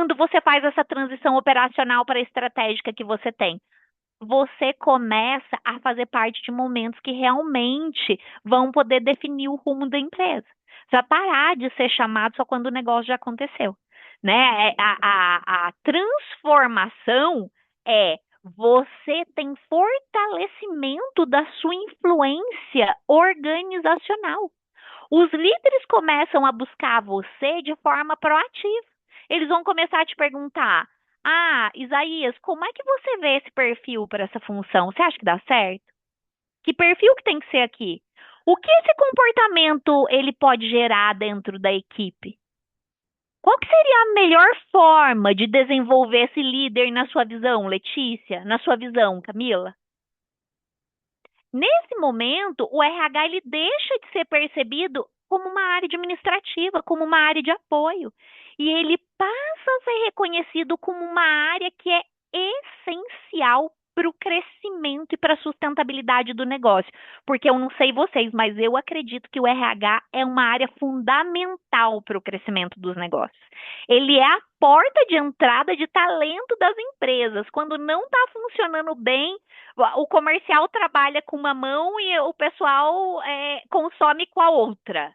quando você faz essa transição operacional para a estratégica que você tem? Você começa a fazer parte de momentos que realmente vão poder definir o rumo da empresa. Você vai parar de ser chamado só quando o negócio já aconteceu, né? A transformação é você tem fortalecimento da sua influência organizacional. Os líderes começam a buscar você de forma proativa. Eles vão começar a te perguntar: Ah, Isaías, como é que você vê esse perfil para essa função? Você acha que dá certo? Que perfil que tem que ser aqui? O que esse comportamento ele pode gerar dentro da equipe? Qual que seria a melhor forma de desenvolver esse líder na sua visão, Letícia? Na sua visão, Camila? Nesse momento, o RH ele deixa de ser percebido como uma área administrativa, como uma área de apoio, e ele passa a ser reconhecido como uma área que é essencial para o crescimento e para a sustentabilidade do negócio. Porque eu não sei vocês, mas eu acredito que o RH é uma área fundamental para o crescimento dos negócios. Ele é a porta de entrada de talento das empresas. Quando não está funcionando bem, o comercial trabalha com uma mão e o pessoal consome com a outra,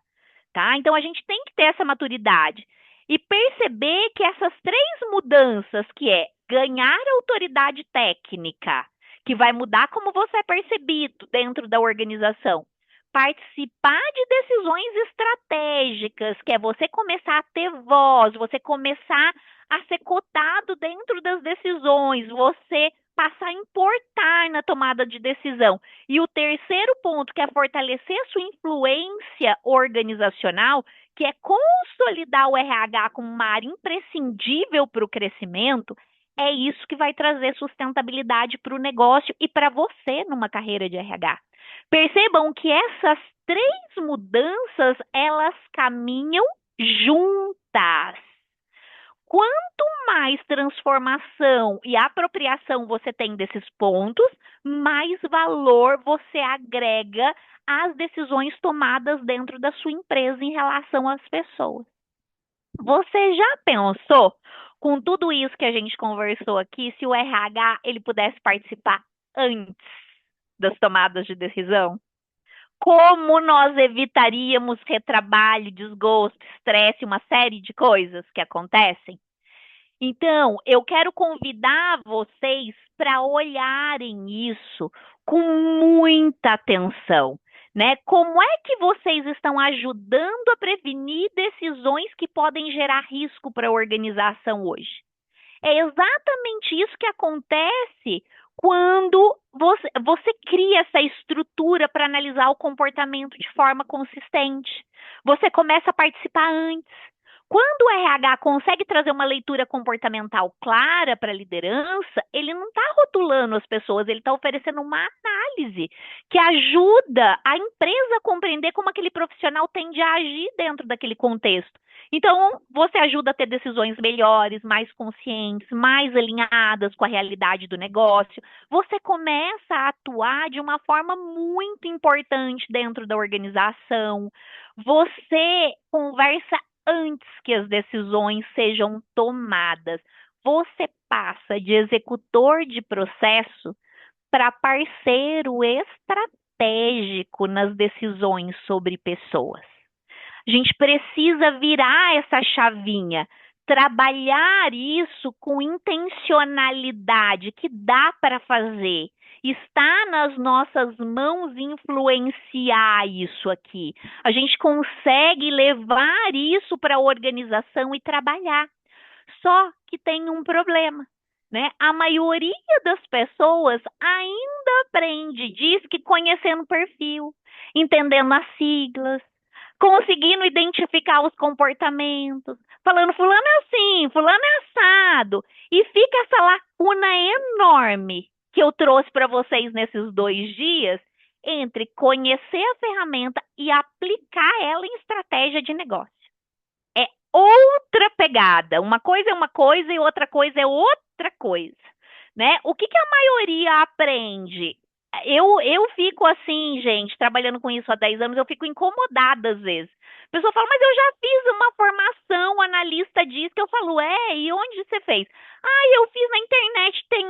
tá? Então a gente tem que ter essa maturidade e perceber que essas três mudanças, que é ganhar autoridade técnica, que vai mudar como você é percebido dentro da organização, participar de decisões estratégicas, que é você começar a ter voz, você começar a ser cotado dentro das decisões, você passar a importar na tomada de decisão. E o terceiro ponto, que é fortalecer a sua influência organizacional, que é consolidar o RH como uma área imprescindível para o crescimento, é isso que vai trazer sustentabilidade para o negócio e para você numa carreira de RH. Percebam que essas três mudanças, elas caminham juntas. Quanto mais transformação e apropriação você tem desses pontos, mais valor você agrega às decisões tomadas dentro da sua empresa em relação às pessoas. Você já pensou, com tudo isso que a gente conversou aqui, se o RH ele pudesse participar antes das tomadas de decisão? Como nós evitaríamos retrabalho, desgosto, estresse, uma série de coisas que acontecem? Então, eu quero convidar vocês para olharem isso com muita atenção, né? Como é que vocês estão ajudando a prevenir decisões que podem gerar risco para a organização hoje? É exatamente isso que acontece quando você cria essa estrutura para analisar o comportamento de forma consistente. Você começa a participar antes. Quando o RH consegue trazer uma leitura comportamental clara para a liderança, ele não está rotulando as pessoas, ele está oferecendo uma análise que ajuda a empresa a compreender como aquele profissional tende a agir dentro daquele contexto. Então, você ajuda a ter decisões melhores, mais conscientes, mais alinhadas com a realidade do negócio. Você começa a atuar de uma forma muito importante dentro da organização. Você conversa antes que as decisões sejam tomadas. Você passa de executor de processo para parceiro estratégico nas decisões sobre pessoas. A gente precisa virar essa chavinha, trabalhar isso com intencionalidade, que dá para fazer. Está nas nossas mãos influenciar isso aqui. A gente consegue levar isso para a organização e trabalhar. Só que tem um problema, né? A maioria das pessoas ainda aprende, diz que conhecendo o perfil, entendendo as siglas, conseguindo identificar os comportamentos, falando fulano é assim, fulano é assado, e fica essa lacuna enorme que eu trouxe para vocês nesses 2 dias entre conhecer a ferramenta e aplicar ela em estratégia de negócio. É outra pegada. Uma coisa é uma coisa e outra coisa é outra coisa, né? O que a maioria aprende? eu fico assim, gente, trabalhando com isso há 10 anos, eu fico incomodada às vezes. A pessoa fala, mas eu já fiz uma formação, o analista diz que eu falo, e onde você fez? Ah, eu fiz na internet, tem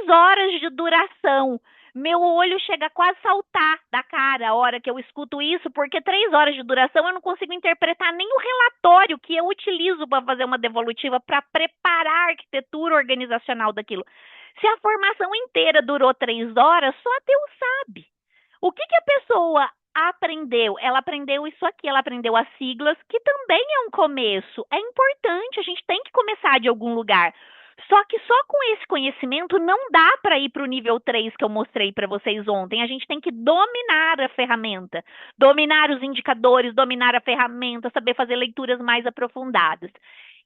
3 horas de duração. Meu olho chega a quase saltar da cara a hora que eu escuto isso, porque 3 horas de duração eu não consigo interpretar nem o relatório que eu utilizo para fazer uma devolutiva para preparar a arquitetura organizacional daquilo. Se a formação inteira durou 3 horas, só Deus sabe. O que a pessoa aprendeu? Ela aprendeu isso aqui, ela aprendeu as siglas, que também é um começo. É importante, a gente tem que começar de algum lugar. Só que só com esse conhecimento não dá para ir para o nível 3 que eu mostrei para vocês ontem. A gente tem que dominar a ferramenta, dominar os indicadores, dominar a ferramenta, saber fazer leituras mais aprofundadas.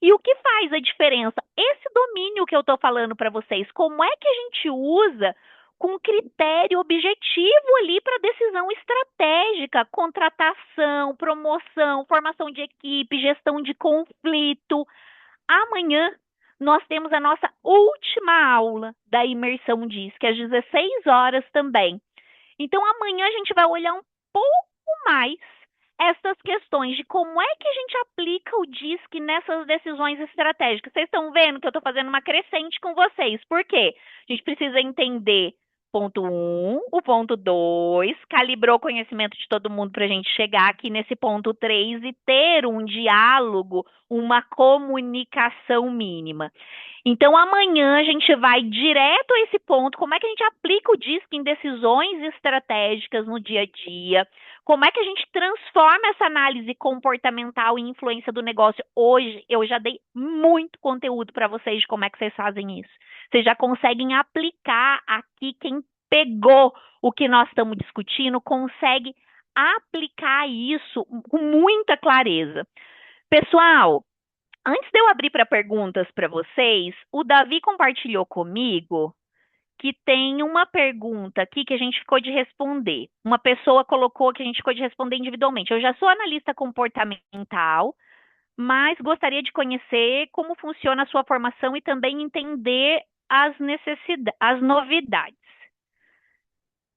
E o que faz a diferença? Esse domínio que eu estou falando para vocês, como é que a gente usa com critério objetivo ali para decisão estratégica, contratação, promoção, formação de equipe, gestão de conflito. Amanhã nós temos a nossa última aula da imersão DISC, às 16 horas também. Então amanhã a gente vai olhar um pouco mais essas questões de como é que a gente aplica o DISC nessas decisões estratégicas. Vocês estão vendo que eu estou fazendo uma crescente com vocês. Por quê? A gente precisa entender ponto 1, o ponto 2, calibrou o conhecimento de todo mundo para a gente chegar aqui nesse ponto 3 e ter um diálogo, uma comunicação mínima. Então, amanhã a gente vai direto a esse ponto, como é que a gente aplica o DISC em decisões estratégicas no dia a dia, como é que a gente transforma essa análise comportamental e influência do negócio. Hoje, eu já dei muito conteúdo para vocês de como é que vocês fazem isso. Vocês já conseguem aplicar aqui, quem pegou o que nós estamos discutindo, consegue aplicar isso com muita clareza. Pessoal, antes de eu abrir para perguntas para vocês, o Davi compartilhou comigo que tem uma pergunta aqui que a gente ficou de responder. Uma pessoa colocou que a gente ficou de responder individualmente. Eu já sou analista comportamental, mas gostaria de conhecer como funciona a sua formação e também entender as necessidades, as novidades.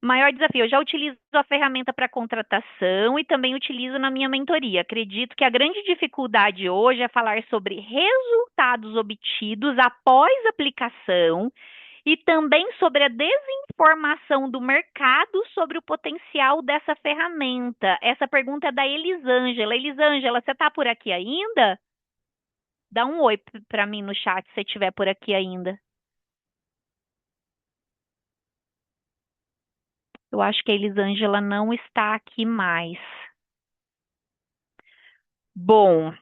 Maior desafio, eu já utilizo a ferramenta para contratação e também utilizo na minha mentoria. Acredito que a grande dificuldade hoje é falar sobre resultados obtidos após aplicação e também sobre a desinformação do mercado sobre o potencial dessa ferramenta. Essa pergunta é da Elisângela. Elisângela, você está por aqui ainda? Dá um oi para mim no chat se você estiver por aqui ainda. Eu acho que a Elisângela não está aqui mais. Bom,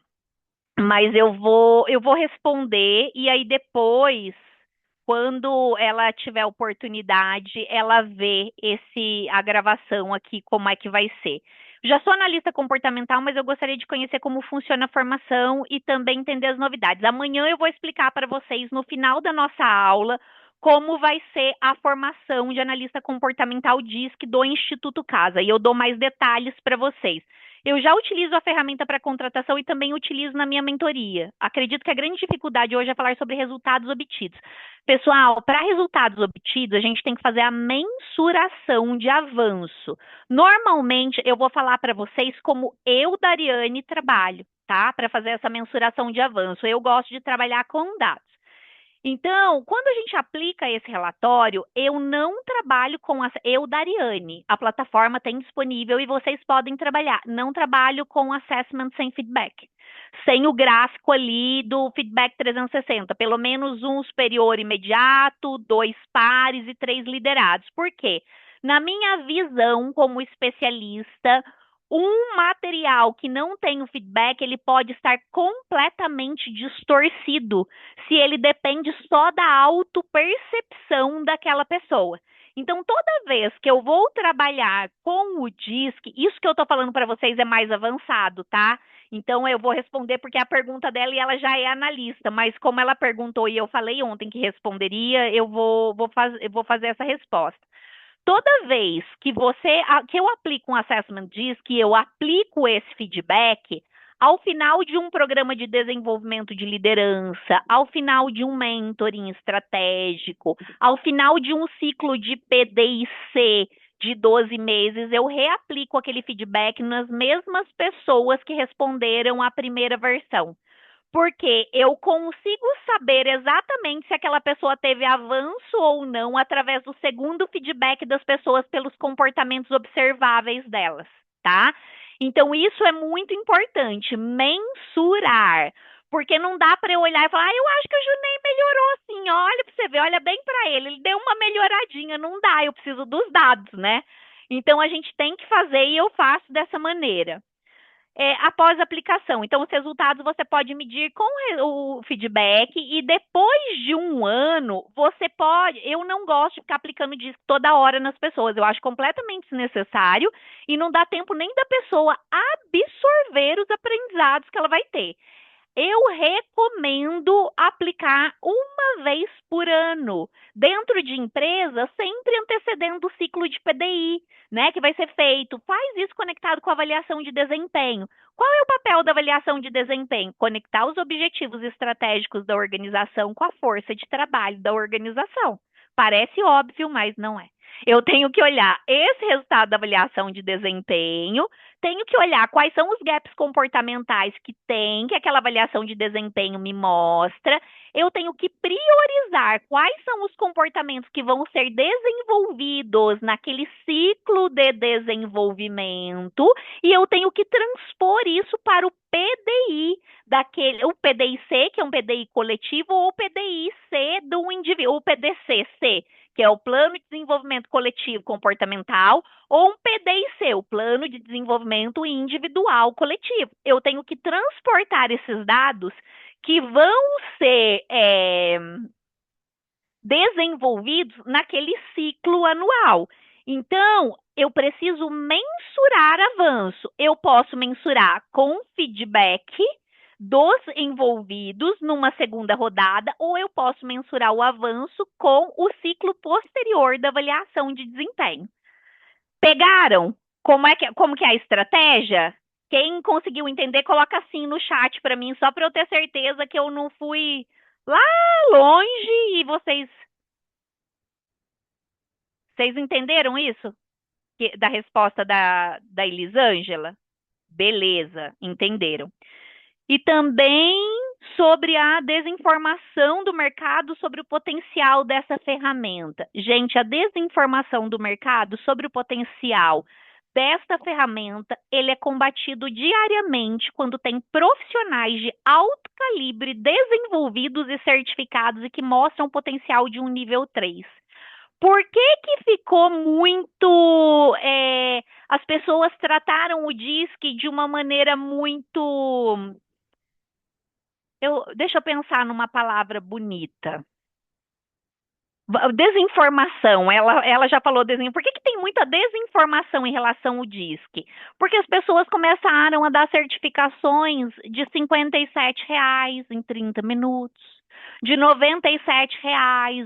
mas eu vou responder e aí depois, quando ela tiver oportunidade, ela vê a gravação aqui, como é que vai ser. Já sou analista comportamental, mas eu gostaria de conhecer como funciona a formação e também entender as novidades. Amanhã eu vou explicar para vocês, no final da nossa aula, como vai ser a formação de analista comportamental DISC do Instituto Casa. E eu dou mais detalhes para vocês. Eu já utilizo a ferramenta para contratação e também utilizo na minha mentoria. Acredito que a grande dificuldade hoje é falar sobre resultados obtidos. Pessoal, para resultados obtidos, a gente tem que fazer a mensuração de avanço. Normalmente, eu vou falar para vocês como eu, Dariane, trabalho, tá? Para fazer essa mensuração de avanço. Eu gosto de trabalhar com dados. Então, quando a gente aplica esse relatório, eu não trabalho com eu, Dariane. A plataforma tem disponível e vocês podem trabalhar. Não trabalho com assessment sem feedback. Sem o gráfico ali do feedback 360. Pelo menos um superior imediato, 2 pares e 3 liderados. Por quê? Na minha visão como especialista, um material que não tem o feedback, ele pode estar completamente distorcido se ele depende só da autopercepção daquela pessoa. Então, toda vez que eu vou trabalhar com o DISC, isso que eu estou falando para vocês é mais avançado, tá? Então, eu vou responder porque a pergunta dela e ela já é analista, mas como ela perguntou e eu falei ontem que responderia, eu vou fazer essa resposta. Toda vez que eu aplico um assessment DISC, que eu aplico esse feedback, Ao final de um programa de desenvolvimento de liderança, ao final de um mentoring estratégico, ao final de um ciclo de PDIC de 12 meses, eu reaplico aquele feedback nas mesmas pessoas que responderam à primeira versão. Porque eu consigo saber exatamente se aquela pessoa teve avanço ou não através do segundo feedback das pessoas pelos comportamentos observáveis delas, tá? Então, isso é muito importante, mensurar. Porque não dá para eu olhar e falar, eu acho que o Juninho melhorou assim, olha para você ver, olha bem para ele deu uma melhoradinha, não dá, eu preciso dos dados, né? Então, a gente tem que fazer e eu faço dessa maneira após a aplicação. Então, os resultados você pode medir com o feedback e depois de um ano, você pode. Eu não gosto de ficar aplicando disco toda hora nas pessoas. Eu acho completamente desnecessário e não dá tempo nem da pessoa absorver os aprendizados que ela vai ter. Eu recomendo aplicar uma vez por ano, dentro de empresa, sempre antecedendo o ciclo de PDI, né, que vai ser feito. Faz isso conectado com a avaliação de desempenho. Qual é o papel da avaliação de desempenho? Conectar os objetivos estratégicos da organização com a força de trabalho da organização. Parece óbvio, mas não é. Eu tenho que olhar esse resultado da avaliação de desempenho, tenho que olhar quais são os gaps comportamentais que tem, que aquela avaliação de desempenho me mostra. Eu tenho que priorizar quais são os comportamentos que vão ser desenvolvidos naquele ciclo de desenvolvimento e eu tenho que transpor isso para o PDI, o PDI-C, que é um PDI coletivo, ou o PDI-C do indivíduo, o PDC-C, que é o Plano de Desenvolvimento Coletivo Comportamental, ou um PDIC, o Plano de Desenvolvimento Individual Coletivo. Eu tenho que transportar esses dados que vão ser desenvolvidos naquele ciclo anual. Então, eu preciso mensurar avanço. Eu posso mensurar com feedback dos envolvidos numa segunda rodada, ou eu posso mensurar o avanço com o ciclo posterior da avaliação de desempenho. Pegaram? Como que é a estratégia? Quem conseguiu entender, coloca assim no chat para mim, só para eu ter certeza que eu não fui lá longe e vocês entenderam isso? Da resposta da Elisângela? Beleza, entenderam. E também sobre a desinformação do mercado sobre o potencial dessa ferramenta. Gente, a desinformação do mercado sobre o potencial desta ferramenta, ele é combatido diariamente quando tem profissionais de alto calibre desenvolvidos e certificados e que mostram o potencial de um nível 3. Por que que ficou muito... as pessoas trataram o DISC de uma maneira muito... deixa eu pensar numa palavra bonita. Desinformação, ela já falou desinformação. Por que que tem muita desinformação em relação ao DISC? Porque as pessoas começaram a dar certificações de R$ 57 em 30 minutos, de R$ 97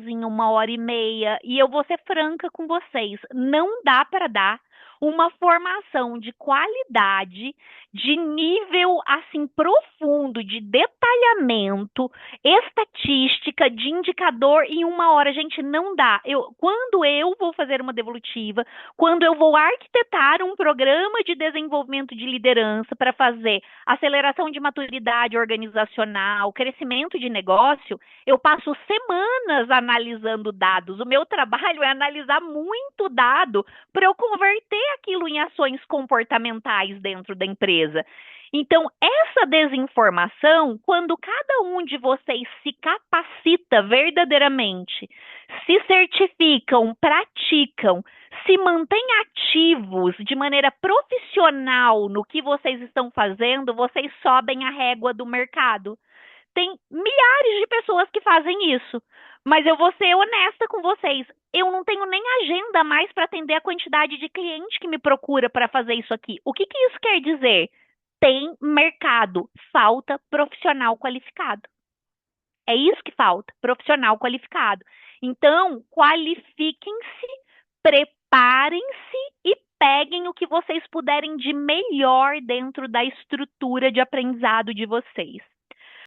em 1 hora e meia. E eu vou ser franca com vocês, não dá para dar uma formação de qualidade, de nível assim profundo, de detalhamento, estatística, de indicador em 1 hora. Gente, não dá. Quando eu vou fazer uma devolutiva, quando eu vou arquitetar um programa de desenvolvimento de liderança para fazer aceleração de maturidade organizacional, crescimento de negócio, eu passo semanas analisando dados. O meu trabalho é analisar muito dado para eu converter aquilo em ações comportamentais dentro da empresa. Então, essa desinformação, quando cada um de vocês se capacita verdadeiramente, se certificam, praticam, se mantêm ativos de maneira profissional no que vocês estão fazendo, vocês sobem a régua do mercado. Tem milhares de pessoas que fazem isso, mas eu vou ser honesta com vocês. Eu não tenho nem agenda mais para atender a quantidade de cliente que me procura para fazer isso aqui. O que que isso quer dizer? Tem mercado, falta profissional qualificado. É isso que falta, profissional qualificado. Então, qualifiquem-se, preparem-se e peguem o que vocês puderem de melhor dentro da estrutura de aprendizado de vocês.